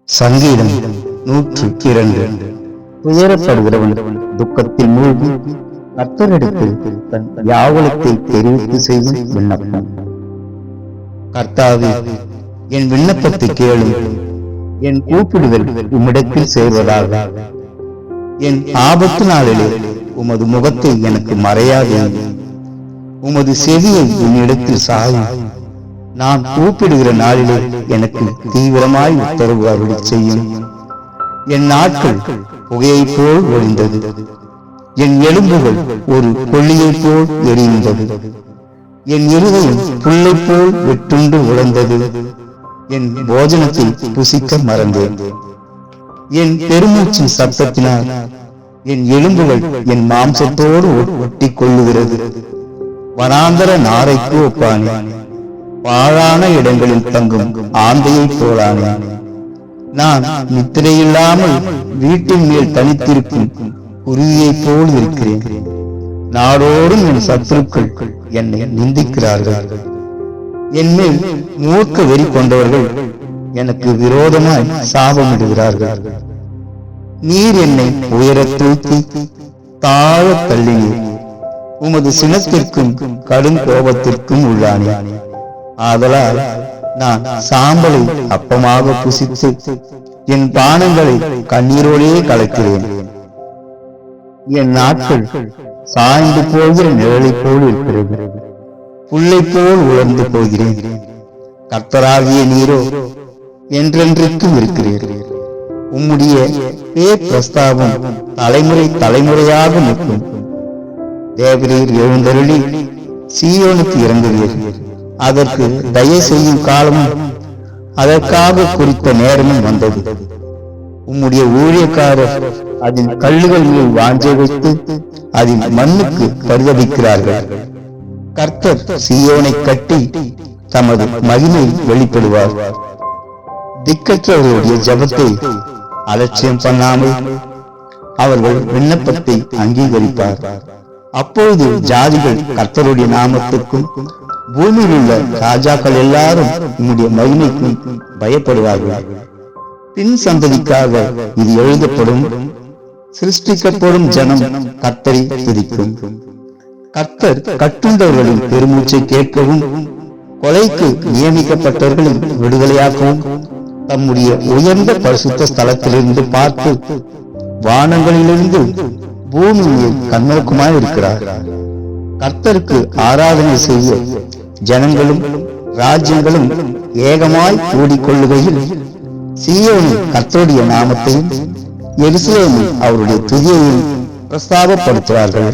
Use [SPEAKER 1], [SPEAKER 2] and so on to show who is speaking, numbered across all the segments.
[SPEAKER 1] சங்கீதம் 102. துயரப்படுகிறவன் துக்கத்தில் மூழ்கி கர்த்தரிடத்தில் தன் யாவலத்தை தெரிவித்து செய்யும் விண்ணப்பம். கர்த்தாவே, என் விண்ணப்பத்தை கேளும். என் கூப்பிடுதல் உம்மிடத்தில் சேர்வதாக. என் ஆபத்து நாளிலே உமது முகத்தை எனக்கு மறையாதே. உமது செவியை என்னிடத்தில் சாயும். நான் கூப்பிடுகிற நாளிலே எனக்கு தீவிரமாய் உத்தரவு அருளி செய்யும். என் நாட்கள் புகையைப் போல் ஒளிந்தது. என் எலும்புகள் ஒரு கொள்ளியைப் போல் எரிந்தது. என் இருதயம் புல்லை போல் வெட்டுண்டு உழந்தது. என் போஜனத்தை புசிக்க மறந்தேன். என் பெருமூச்சின் சத்தத்தினால் என் எலும்புகள் என் மாம்சத்தோடு ஒட்டி கொள்ளுகிறது. வனாந்தர நாரைக்கு ஒப்பானேன். பாழான இடங்களில் தங்கும் ஆந்தையைப் போலானேன். நான் நித்திரையில்லாமல் வீட்டின் மேல் தனித்திருக்கும் குருவியைப் போல் இருக்கிறேன். நாடோடும் என் சத்துருக்கள் என்னை நிந்திக்கிறார்கள். என் மேல் மூர்க்க வெறி கொண்டவர்கள் எனக்கு விரோதமாய் சாபமிடுகிறார்கள். நீர் என்னை உயர தூக்கி தாழ தள்ளினீர். உமது சினத்திற்கும் கடும் கோபத்திற்கும் உள்ளானே. ஆதலால் நான் சாம்பலை அப்பமாக புசித்து என் பானங்களை கண்ணீரோடே கலக்கிறேன். என் நாட்கள் சாய்ந்து போகிற நிழலை போல் இருக்கிறது. புல்லை போல் உலர்ந்து போகிறேன். கர்த்தராகிய நீரோ என்றென்றைக்கும் இருக்கிறீர்கள். உம்முடைய பேர் பிரஸ்தாபம் தலைமுறை தலைமுறையாக நிற்கும். தேவரீர் எழுந்தருளி சீயோனுக்கு இறங்குவீர்கள். அதற்கு தயை செய்யும் காலமும் அதற்காக குறித்த நேரமும் வந்தது. உம்முடைய ஊழியக்காரர் அதன் கல்லுகள் மேல் வாஞ்சை வைத்து அதன் மண்ணுக்கு பரிதபிக்கிறார்கள். கர்த்தர் சீயோனை கட்டி தமது மகிமை வெளிப்படுவார். திக்கற்றவர்களுடைய ஜபத்தை அலட்சியம் பண்ணாமல் அவர்கள் விண்ணப்பத்தை அங்கீகரிப்பார். அப்பொழுது ஜாதிகள் கர்த்தருடைய நாமத்துக்கும் பூமியில் உள்ள ராஜாக்கள் எல்லாரும் உம்முடைய மகிமைக்கும் பயப்படுவார்கள். பின் சந்ததிக்காக இது எழுதப்படும். சிருஷ்டிக்கப்படும் ஜனம் கர்த்தரை துதிக்கும். கர்த்தர் கட்டுண்டவர்களின் பெருமூச்சை கேட்கவும் கொலைக்கு நியமிக்கப்பட்டவர்களின் விடுதலையாக்கவும் தம்முடைய உயர்ந்த பரிசுத்த ஸ்தலத்திலிருந்து பார்த்து வானங்களிலிருந்து பூமியில் கண்ணோக்குமாய் இருக்கிறார். கர்த்தருக்கு ஆராதனை செய்ய ஜனங்களும் ராஜ்யங்களும் ஏகமாய் கூடிக்கொள்ளுகையில் சீயோனில் கர்த்தருடைய நாமத்தையும் எருசலேமில் அவருடைய துதியையும் பிரஸ்தாபப்படுத்துவார்கள்.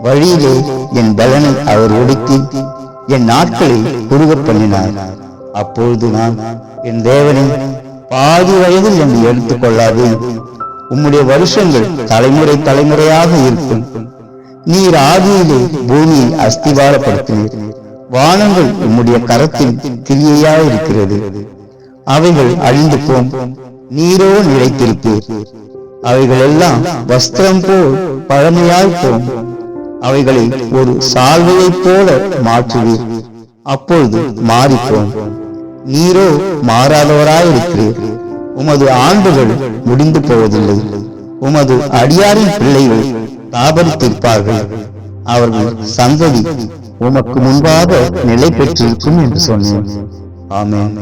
[SPEAKER 1] வழியிலே என் பலனை அவர் ஒடுக்கி என் நாட்களை குறுகப் பண்ணினார். அப்பொழுது நான், என் தேவனை, பாதி வயதில் என்னை எடுத்துக் கொள்ளாது. உம்முடைய வருஷங்கள் தலைமுறை தலைமுறையாக இருக்கும். நீர் ஆதியிலே பூமியை அஸ்திவாரப்படுத்தினீர். வானங்கள் உம்முடைய கரத்தின் கிரியையாயிருக்கிறது. அவைகள் அழிந்து போம், நீரோ நிலைத்திருப்பீர். அவைகள் எல்லாம் வஸ்திரம் போல் பழமையாய் போம். அவைகளை ஒரு சால்வையைப் போல மாற்றுவீர். அப்பொழுது மாறிப்போம். நீரோ மாறாதவராயிருக்கிறீர். உமது ஆண்டுகள் முடிந்து போவதில்லை. உமது அடியாரின் பிள்ளைகள் தாபரித்திருப்பார்கள். அவர்கள் சந்ததி உமக்கு முன்பாக நிலை பெற்றிருக்கும் என்று சொன்னேன். ஆமென்.